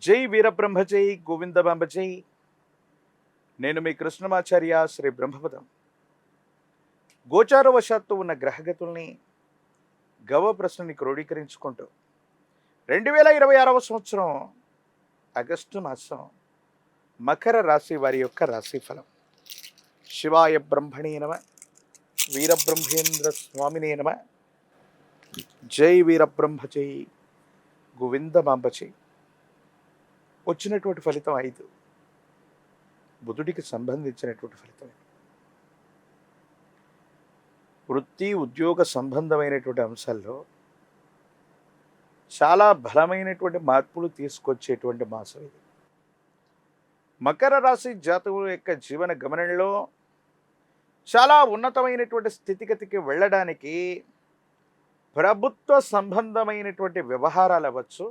జై వీరబ్రహ్మ జై గోవిందబాంబ జై. నేను మీ కృష్ణమాచార్య శ్రీ బ్రహ్మపదం. గోచారవశాత్తు ఉన్న గ్రహగతుల్ని గవ ప్రశ్నని క్రోడీకరించుకుంటూ 2026వ సంవత్సరం ఆగస్టు మాసం మకర రాశి వారి యొక్క రాశిఫలం. శివాయ బ్రహ్మణే నమ, వీరబ్రహ్మేంద్ర స్వామినే నమ. జై వీరబ్రహ్మ జై గోవిందబాంబ జై. వచ్చినటువంటి ఫలితం 5, బుధుడికి సంబంధించినటువంటి ఫలితం. వృత్తి ఉద్యోగ సంబంధమైనటువంటి అంశాల్లో చాలా బలమైనటువంటి మార్పులు తీసుకొచ్చేటువంటి మాసం ఇది. మకర రాశి జాతకుల యొక్క జీవన గమనంలో చాలా ఉన్నతమైనటువంటి స్థితిగతికి వెళ్ళడానికి ప్రభుత్వ సంబంధమైనటువంటి వ్యవహారాలు అవ్వచ్చు,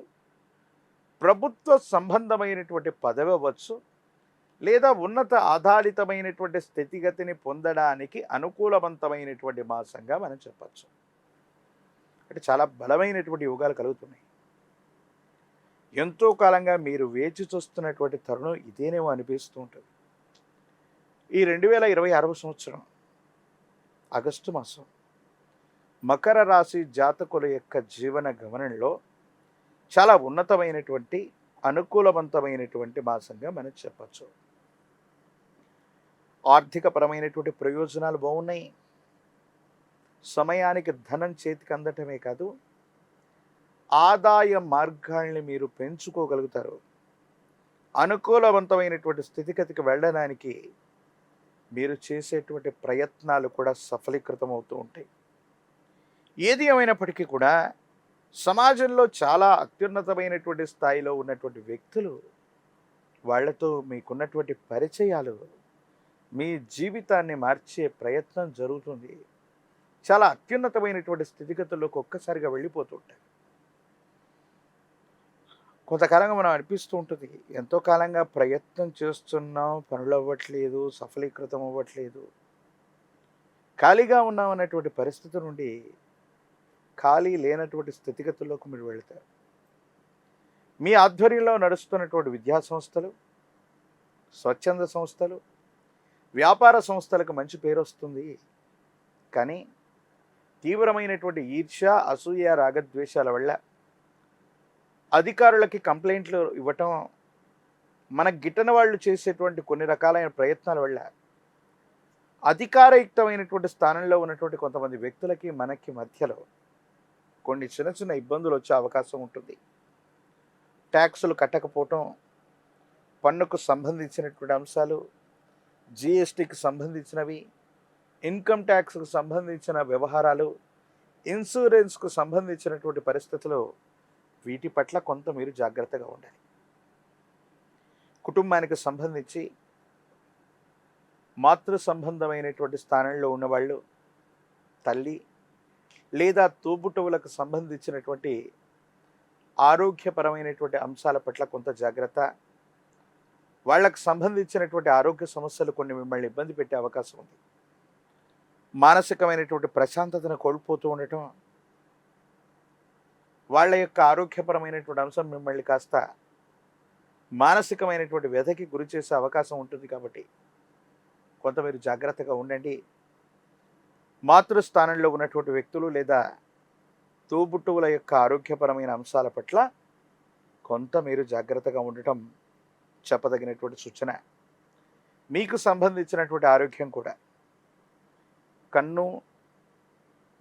ప్రభుత్వ సంబంధమైనటువంటి పదవి అవ్వచ్చు, లేదా ఉన్నత ఆధారితమైనటువంటి స్థితిగతిని పొందడానికి అనుకూలవంతమైనటువంటి మాసంగా మనం చెప్పచ్చు. అంటే చాలా బలమైనటువంటి యోగాలు కలుగుతున్నాయి. ఎంతో కాలంగా మీరు వేచి చూస్తున్నటువంటి తరుణం ఇదేనేమో అనిపిస్తూ ఉంటుంది. ఈ 2026వ సంవత్సరం ఆగస్టు మాసం మకర రాశి జాతకుల యొక్క జీవన గమనంలో చాలా ఉన్నతమైనటువంటి అనుకూలవంతమైనటువంటి మాసంగా మనం చెప్పచ్చు. ఆర్థికపరమైనటువంటి ప్రయోజనాలు బాగున్నాయి. సమయానికి ధనం చేతికి అందటమే కాదు, ఆదాయ మార్గాల్ని మీరు పెంచుకోగలుగుతారు. అనుకూలవంతమైనటువంటి స్థితిగతికి వెళ్ళడానికి మీరు చేసేటువంటి ప్రయత్నాలు కూడా సఫలీకృతం అవుతూ ఉంటాయి. ఏది ఏమైనప్పటికీ కూడా సమాజంలో చాలా అత్యున్నతమైనటువంటి స్థాయిలో ఉన్నటువంటి వ్యక్తులు, వాళ్లతో మీకున్నటువంటి పరిచయాలు మీ జీవితాన్ని మార్చే ప్రయత్నం జరుగుతుంది. చాలా అత్యున్నతమైనటువంటి స్థితిగతుల్లోకి ఒక్కసారిగా వెళ్ళిపోతుంటారు. కొంతకాలంగా మనం అనిపిస్తూ ఉంటుంది, ఎంతో కాలంగా ప్రయత్నం చేస్తున్నాం, పనులు అవ్వట్లేదు, సఫలీకృతం అవ్వట్లేదు, ఖాళీగా ఉన్నాం అన్నటువంటి పరిస్థితి నుండి ఖాళీ లేనటువంటి స్థితిగతుల్లోకి మీరు వెళతారు. మీ ఆధ్వర్యంలో నడుస్తున్నటువంటి విద్యా సంస్థలు, స్వచ్ఛంద సంస్థలు, వ్యాపార సంస్థలకు మంచి పేరు వస్తుంది. కానీ తీవ్రమైనటువంటి ఈర్ష్య, అసూయ, రాగద్వేషాల వల్ల అధికారులకి కంప్లైంట్లు ఇవ్వటం, మన గిట్టని వాళ్ళు చేసేటువంటి కొన్ని రకాలైన ప్రయత్నాల వల్ల అధికారయుక్తమైనటువంటి స్థానంలో ఉన్నటువంటి కొంతమంది వ్యక్తులకి మనకి మధ్యలో కొన్ని చిన్న చిన్న ఇబ్బందులు వచ్చే అవకాశం ఉంటుంది. ట్యాక్సులు కట్టకపోవటం, పన్నుకు సంబంధించినటువంటి అంశాలు, జిఎస్టీకి సంబంధించినవి, ఇన్కమ్ ట్యాక్స్కు సంబంధించిన వ్యవహారాలు, ఇన్సూరెన్స్కు సంబంధించినటువంటి పరిస్థితులు, వీటి పట్ల కొంత మీరు జాగ్రత్తగా ఉండాలి. కుటుంబానికి సంబంధించి మాతృ సంబంధమైనటువంటి స్థానంలో ఉన్నవాళ్ళు, తల్లి లేదా తోబుట్టువులకు సంబంధించినటువంటి ఆరోగ్యపరమైనటువంటి అంశాల పట్ల కొంత జాగ్రత్త. వాళ్ళకు సంబంధించినటువంటి ఆరోగ్య సమస్యలు కొన్ని మిమ్మల్ని ఇబ్బంది పెట్టే అవకాశం ఉంది. మానసికమైనటువంటి ప్రశాంతతను కోల్పోతూ ఉండటం, వాళ్ళ యొక్క ఆరోగ్యపరమైనటువంటి అంశం మిమ్మల్ని కాస్త మానసికమైనటువంటి వ్యధకి గురి చేసే అవకాశం ఉంటుంది. కాబట్టి కొంత మీరు జాగ్రత్తగా ఉండండి. మాతృస్థానంలో ఉన్నటువంటి వ్యక్తులు లేదా తోబుట్టువుల యొక్క ఆరోగ్యపరమైన అంశాల పట్ల కొంత మీరు జాగ్రత్తగా ఉండటం చెప్పదగినటువంటి సూచన. మీకు సంబంధించినటువంటి ఆరోగ్యం కూడా కన్ను,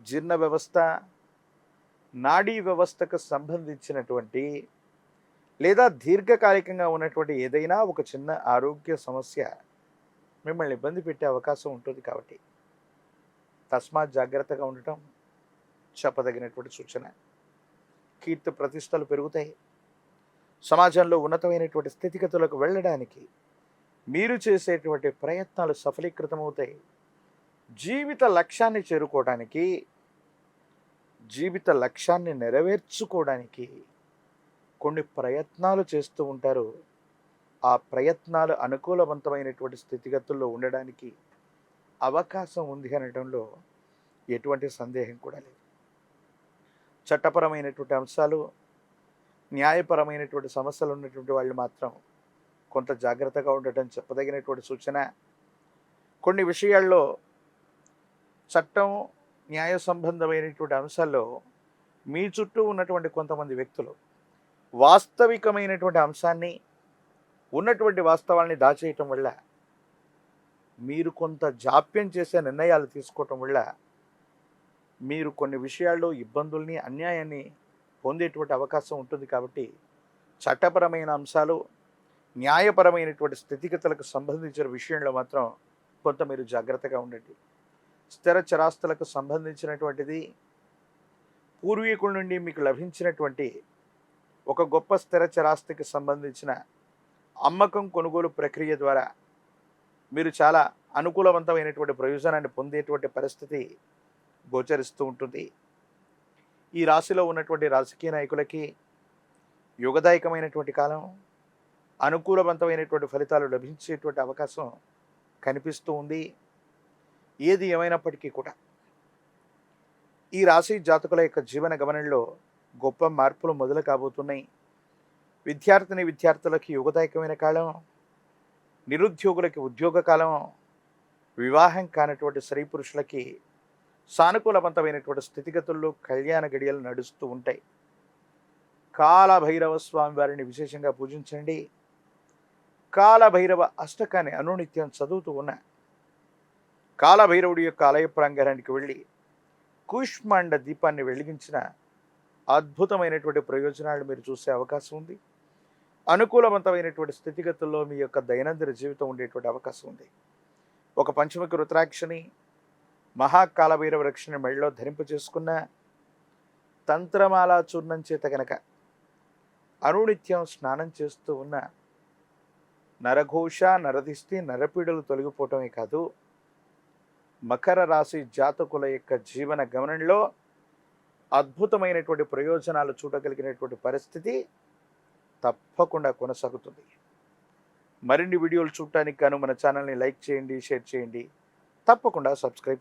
జీర్ణ వ్యవస్థ, నాడీ వ్యవస్థకు సంబంధించినటువంటి లేదా దీర్ఘకాలికంగా ఉన్నటువంటి ఏదైనా ఒక చిన్న ఆరోగ్య సమస్య మిమ్మల్ని ఇబ్బంది పెట్టే అవకాశం ఉంటుంది. కాబట్టి తస్మాత్ జాగ్రత్తగా ఉండటం చెప్పదగినటువంటి సూచన. కీర్తి ప్రతిష్టలు పెరుగుతాయి. సమాజంలో ఉన్నతమైనటువంటి స్థితిగతులకు వెళ్ళడానికి మీరు చేసేటువంటి ప్రయత్నాలు సఫలీకృతమవుతాయి. జీవిత లక్ష్యాన్ని చేరుకోవడానికి, జీవిత లక్ష్యాన్ని నెరవేర్చుకోవడానికి కొన్ని ప్రయత్నాలు చేస్తూ ఉంటారు. ఆ ప్రయత్నాలు అనుకూలవంతమైనటువంటి స్థితిగతుల్లో ఉండడానికి అవకాశం ఉంది అనడంలో ఎటువంటి సందేహం కూడా లేదు. చట్టపరమైనటువంటి అంశాలు, న్యాయపరమైనటువంటి సమస్యలు ఉన్నటువంటి వాళ్ళు మాత్రం కొంత జాగ్రత్తగా ఉండటం చెప్పదగినటువంటి సూచన. కొన్ని విషయాల్లో చట్టం, న్యాయ సంబంధమైనటువంటి అంశాల్లో మీ చుట్టూ ఉన్నటువంటి కొంతమంది వ్యక్తులు వాస్తవికమైనటువంటి అంశాన్ని, ఉన్నటువంటి వాస్తవాల్ని దాచేయటం వల్ల, మీరు కొంత జాప్యం చేసే నిర్ణయాలు తీసుకోవటం వల్ల మీరు కొన్ని విషయాల్లో ఇబ్బందుల్ని, అన్యాయాన్ని పొందేటువంటి అవకాశం ఉంటుంది. కాబట్టి చట్టపరమైన అంశాలు, న్యాయపరమైనటువంటి స్థితిగతులకు సంబంధించిన విషయంలో మాత్రం కొంత మీరు జాగ్రత్తగా ఉండండి. స్థిర చరాస్తులకు సంబంధించినటువంటిది పూర్వీకుల నుండి మీకు లభించినటువంటి ఒక గొప్ప స్థిర చరాస్తికి సంబంధించిన అమ్మకం, కొనుగోలు ప్రక్రియ ద్వారా మీరు చాలా అనుకూలవంతమైనటువంటి ప్రయోజనాన్ని పొందేటువంటి పరిస్థితి గోచరిస్తూ ఉంటుంది. ఈ రాశిలో ఉన్నటువంటి రాజకీయ నాయకులకి యోగదాయకమైనటువంటి కాలం, అనుకూలవంతమైనటువంటి ఫలితాలు లభించేటువంటి అవకాశం కనిపిస్తూ ఉంది. ఏది ఏమైనప్పటికీ కూడా ఈ రాశి జాతకుల యొక్క జీవన గమనంలో గొప్ప మార్పులు మొదలు కాబోతున్నాయి. విద్యార్థులకి యోగదాయకమైన కాలం, నిరుద్యోగులకి ఉద్యోగ కాలం, వివాహం కానటువంటి స్త్రీ పురుషులకి సానుకూలవంతమైనటువంటి స్థితిగతుల్లో కళ్యాణ గడియలు నడుస్తూ ఉంటాయి. కాలభైరవ స్వామి వారిని విశేషంగా పూజించండి. కాలభైరవ అష్టకాన్ని అనునిత్యం చదువుతూ ఉన్న కాలభైరవుడి యొక్క ఆలయ ప్రాంగణానికి వెళ్ళి కూష్మాండ దీపాన్ని వెలిగించిన అద్భుతమైనటువంటి ప్రయోజనాలు మీరు చూసే అవకాశం ఉంది. అనుకూలవంతమైనటువంటి స్థితిగతుల్లో మీ యొక్క దైనందిన జీవితం ఉండేటువంటి అవకాశం ఉంది. ఒక పంచముఖి రుద్రాక్షని, మహాకాలభైరవ రక్షణ మెడలో ధరింప చేసుకున్న తంత్రమాలా చూర్ణం చేత గనక అనునిత్యం స్నానం చేస్తూ ఉన్న నరఘోష, నరదిష్టి, నరపీడలు తొలగిపోవటమే కాదు, మకర రాశి జాతకుల యొక్క జీవన గమనంలో అద్భుతమైనటువంటి ప్రయోజనాలు చూడగలిగినటువంటి పరిస్థితి తప్పకుండా కొనసాగుతుంది. మరిన్ని వీడియోలు చూడటానికి గాను మన ఛానల్ని లైక్ చేయండి, షేర్ చేయండి, తప్పకుండా సబ్స్క్రైబ్